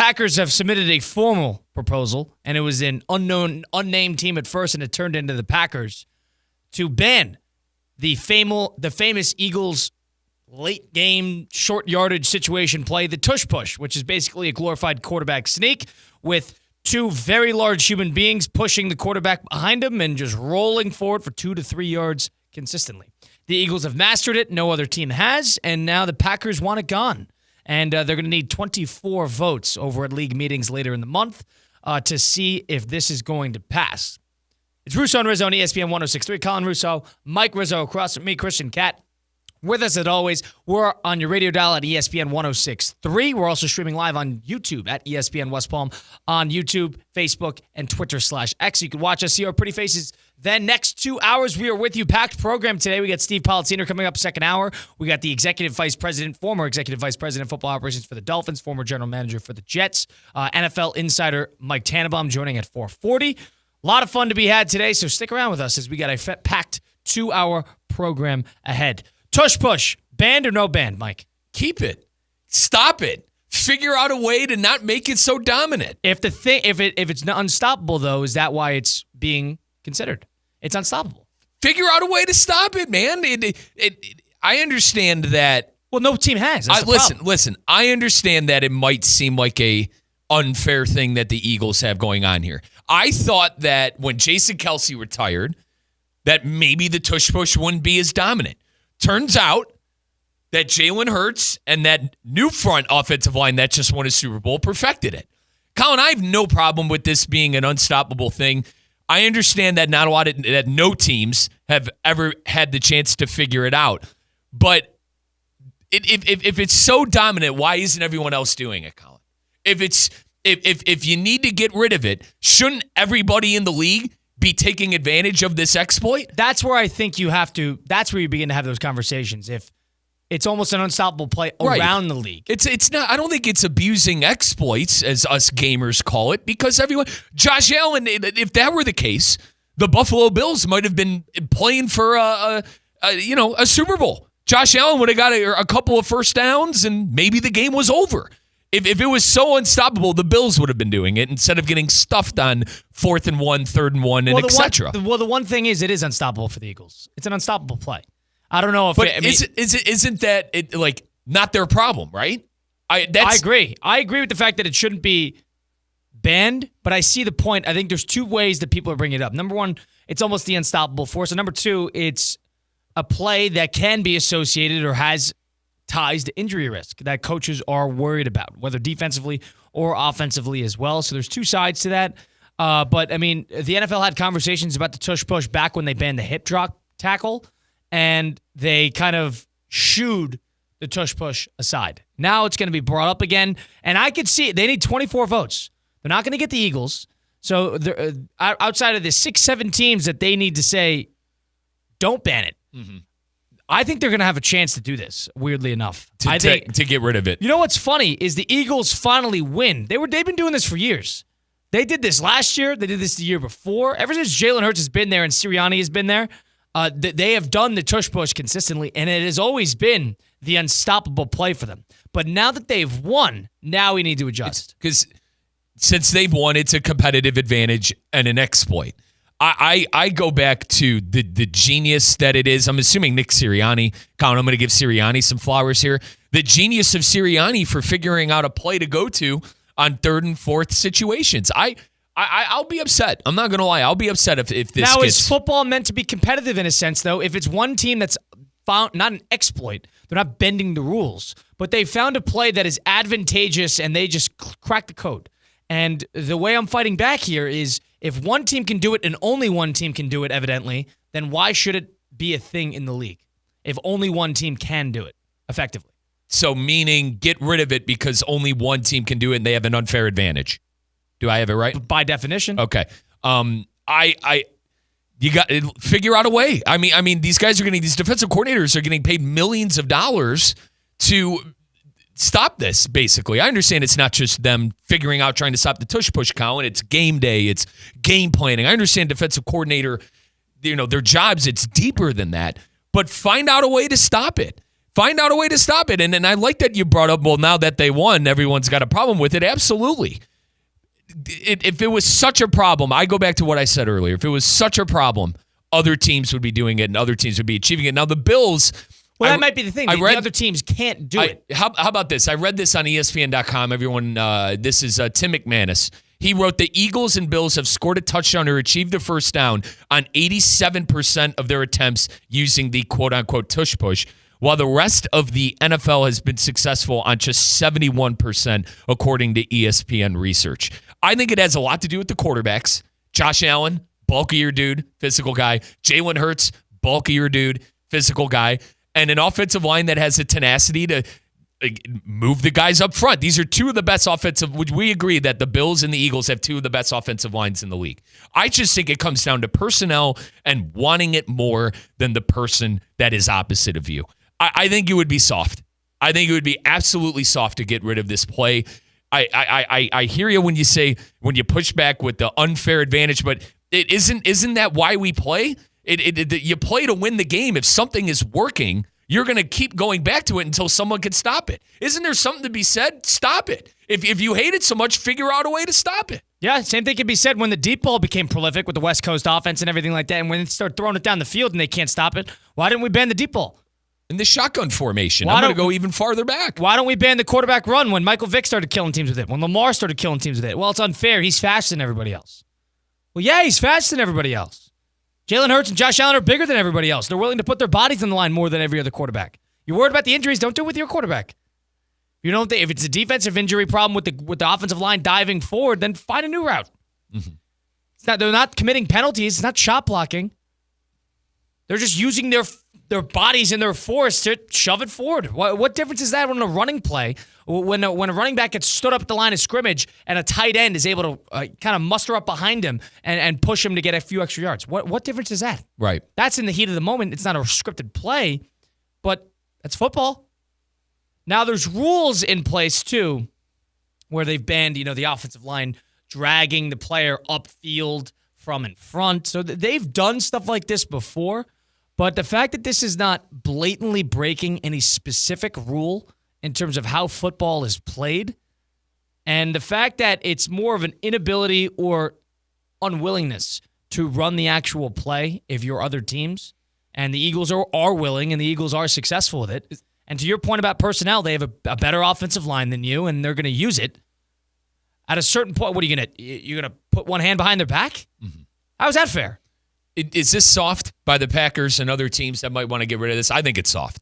Packers have submitted a formal proposal, and it was an unnamed team at first, and it turned into the Packers, to ban the famous Eagles late game short yardage situation play, the Tush Push, which is basically a glorified quarterback sneak with two very large human beings pushing the quarterback behind him and just rolling forward for 2 to 3 yards consistently. The Eagles have mastered it. No other team has, and now the Packers want it gone. And they're going to need 24 votes over at league meetings later in the month to see if this is going to pass. It's Russo and Rizzo on ESPN 106.3. Colin Russo, Mike Rizzo across from me, Christian Catt. With us, as always, we're on your radio dial at ESPN 106.3. We're also streaming live on YouTube at ESPN West Palm on YouTube, Facebook, and Twitter/X. You can watch us, see our pretty faces. Then next 2 hours, we are with you. Packed program today. We got Steve Politziner coming up second hour. We got the former executive vice president of football operations for the Dolphins, former general manager for the Jets, NFL insider Mike Tannenbaum joining at 4:40. A lot of fun to be had today, so stick around with us as we got a packed 2-hour program ahead. Tush Push, banned or no banned, Mike? Keep it. Stop it. Figure out a way to not make it so dominant. If it's not unstoppable, though, is that why it's being considered? It's unstoppable. Figure out a way to stop it, man. I understand that. Well, no team has. Listen. I understand that it might seem like a unfair thing that the Eagles have going on here. I thought that when Jason Kelce retired, that maybe the Tush Push wouldn't be as dominant. Turns out that Jalen Hurts and that new front offensive line that just won a Super Bowl perfected it. Colin, I have no problem with this being an unstoppable thing. I understand that that no teams have ever had the chance to figure it out. But if it's so dominant, why isn't everyone else doing it, Colin? If you need to get rid of it, shouldn't everybody in the league be taking advantage of this exploit? That's where I think that's where you begin to have those conversations. If it's almost an unstoppable play around the league. It's not. I don't think it's abusing exploits, as us gamers call it, because Josh Allen, if that were the case, the Buffalo Bills might have been playing for a Super Bowl. Josh Allen would have got a couple of first downs, and maybe the game was over. If it was so unstoppable, the Bills would have been doing it instead of getting stuffed on 4th and 1, 3rd and 1, and etc. Well, the one thing is, it is unstoppable for the Eagles. It's an unstoppable play. I don't know if isn't that like not their problem, right? I agree. I agree with the fact that it shouldn't be banned, but I see the point. I think there's two ways that people are bringing it up. Number one, it's almost the unstoppable force. And number two, it's a play that can be associated or has ties to injury risk that coaches are worried about, whether defensively or offensively as well. So there's two sides to that. But, I mean, the NFL had conversations about the Tush Push back when they banned the hip drop tackle, and they kind of shooed the Tush Push aside. Now it's going to be brought up again, and I could see it. They need 24 votes. They're not going to get the Eagles. So outside of the 6-7 teams that they need to say, don't ban it. Mm-hmm. I think they're going to have a chance to do this, weirdly enough. To get rid of it. You know what's funny is the Eagles finally win. They've been doing this for years. They did this last year. They did this the year before. Ever since Jalen Hurts has been there and Sirianni has been there, they have done the Tush Push consistently, and it has always been the unstoppable play for them. But now that they've won, now we need to adjust. Because since they've won, it's a competitive advantage and an exploit. I go back to the genius that it is. I'm assuming Nick Sirianni. Colin, I'm going to give Sirianni some flowers here. The genius of Sirianni for figuring out a play to go to on 3rd and 4th situations. I'll be upset. I'm not going to lie. I'll be upset if this now is football meant to be competitive in a sense, though? If it's one team that's found not an exploit, they're not bending the rules, but they found a play that is advantageous and they just crack the code. And the way I'm fighting back here is if one team can do it and only one team can do it, evidently, then why should it be a thing in the league if only one team can do it effectively? So meaning get rid of it because only one team can do it and they have an unfair advantage. Do I have it right? By definition. Okay. You got to figure out a way. I mean, these defensive coordinators are getting paid millions of dollars to stop this, basically. I understand it's not just them figuring out trying to stop the Tush Push, Colin. It's game day. It's game planning. I understand defensive coordinator, their jobs, it's deeper than that. But find out a way to stop it. Find out a way to stop it. And I like that you brought up, well, now that they won, everyone's got a problem with it. Absolutely. If it was such a problem, I go back to what I said earlier. If it was such a problem, other teams would be doing it and other teams would be achieving it. Now, the Bills... Well, that might be the thing. The other teams can't do it. How about this? I read this on ESPN.com. Everyone, this is Tim McManus. He wrote, the Eagles and Bills have scored a touchdown or achieved a first down on 87% of their attempts using the quote-unquote tush push, while the rest of the NFL has been successful on just 71%, according to ESPN research. I think it has a lot to do with the quarterbacks. Josh Allen, bulkier dude, physical guy. Jalen Hurts, bulkier dude, physical guy. And an offensive line that has the tenacity to move the guys up front. These are two of the best offensive, which we agree that the Bills and the Eagles have two of the best offensive lines in the league. I just think it comes down to personnel and wanting it more than the person that is opposite of you. I think it would be soft. I think it would be absolutely soft to get rid of this play. I hear you when you say, when you push back with the unfair advantage, but isn't that why we play? You play to win the game. If something is working, you're going to keep going back to it until someone can stop it. Isn't there something to be said? Stop it. If you hate it so much, figure out a way to stop it. Yeah, same thing can be said when the deep ball became prolific with the West Coast offense and everything like that, and when they start throwing it down the field and they can't stop it, why didn't we ban the deep ball? In the shotgun formation. I'm going to go even farther back. Why don't we ban the quarterback run when Michael Vick started killing teams with it, when Lamar started killing teams with it? Well, it's unfair. He's faster than everybody else. Well, yeah, he's faster than everybody else. Jalen Hurts and Josh Allen are bigger than everybody else. They're willing to put their bodies on the line more than every other quarterback. You're worried about the injuries, don't do it with your quarterback. You don't think if it's a defensive injury problem with the offensive line diving forward, then find a new route. Mm-hmm. They're not committing penalties. It's not shot blocking. They're just using their bodies and their force to shove it forward. What difference is that on a running play when a running back gets stood up at the line of scrimmage and a tight end is able to kind of muster up behind him and push him to get a few extra yards? What difference is that? Right. That's in the heat of the moment. It's not a scripted play, but that's football. Now there's rules in place too where they've banned, the offensive line dragging the player upfield from in front. So they've done stuff like this before. But the fact that this is not blatantly breaking any specific rule in terms of how football is played, and the fact that it's more of an inability or unwillingness to run the actual play if you're other teams, and the Eagles are willing and the Eagles are successful with it. And to your point about personnel, they have a better offensive line than you, and they're going to use it. At a certain point, what are you going to you're going to put one hand behind their back? Mm-hmm. How is that fair? Is this soft by the Packers and other teams that might want to get rid of this? I think it's soft.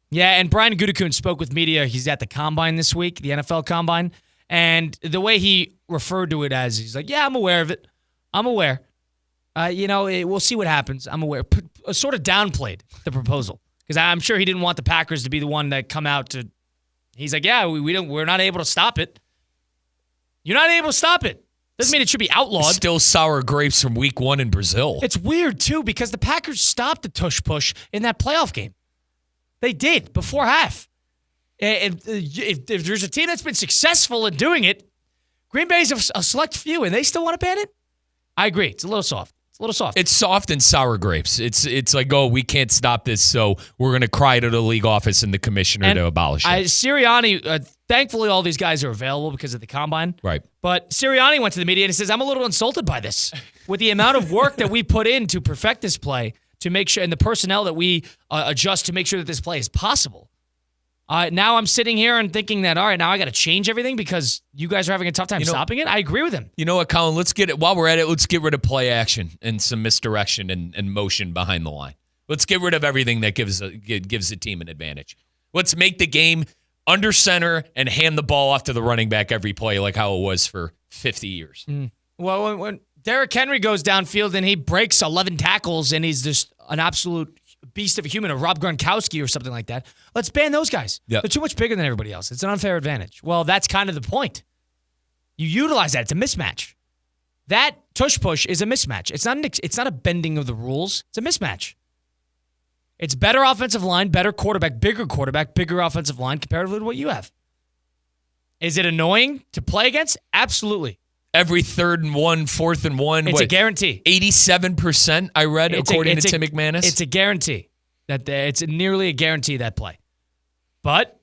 Yeah, and Brian Gutekunst spoke with media. He's at the Combine this week, the NFL Combine, and the way he referred to it as, he's like, yeah, I'm aware of it. I'm aware. We'll see what happens. I'm aware. Sort of downplayed the proposal because I'm sure he didn't want the Packers to be the one that come out to. He's like, yeah, we're not able to stop it. You're not able to stop it. Doesn't mean it should be outlawed. Still sour grapes from week 1 in Brazil. It's weird, too, because the Packers stopped the tush push in that playoff game. They did, before half. And if there's a team that's been successful in doing it, Green Bay's a select few, and they still want to ban it? I agree. It's a little soft. It's soft and sour grapes. It's like, we can't stop this, so we're going to cry to the league office and the commissioner to abolish it. Sirianni, thankfully all these guys are available because of the Combine. Right. But Sirianni went to the media and he says, I'm a little insulted by this. With the amount of work that we put in to perfect this play, to make sure, and the personnel that we adjust to make sure that this play is possible. Now I'm sitting here and thinking that, all right, now I got to change everything because you guys are having a tough time stopping it. I agree with him. You know what, Colin? While we're at it, let's get rid of play action and some misdirection and motion behind the line. Let's get rid of everything that gives the team an advantage. Let's make the game under center and hand the ball off to the running back every play like how it was for 50 years. Well, when Derrick Henry goes downfield and he breaks 11 tackles and he's just an absolute beast of a human, or Rob Gronkowski or something like that, let's ban those guys. Yep. They're too much bigger than everybody else. It's an unfair advantage. Well, that's kind of the point. You utilize that. It's a mismatch. That tush push is a mismatch. It's not a bending of the rules. It's a mismatch. It's better offensive line, better quarterback, bigger offensive line comparatively to what you have. Is it annoying to play against? Absolutely. Every 3rd and 1, 4th and 1. It's a guarantee. 87%, I read, according to Tim McManus. It's a guarantee. It's nearly a guarantee, that play. But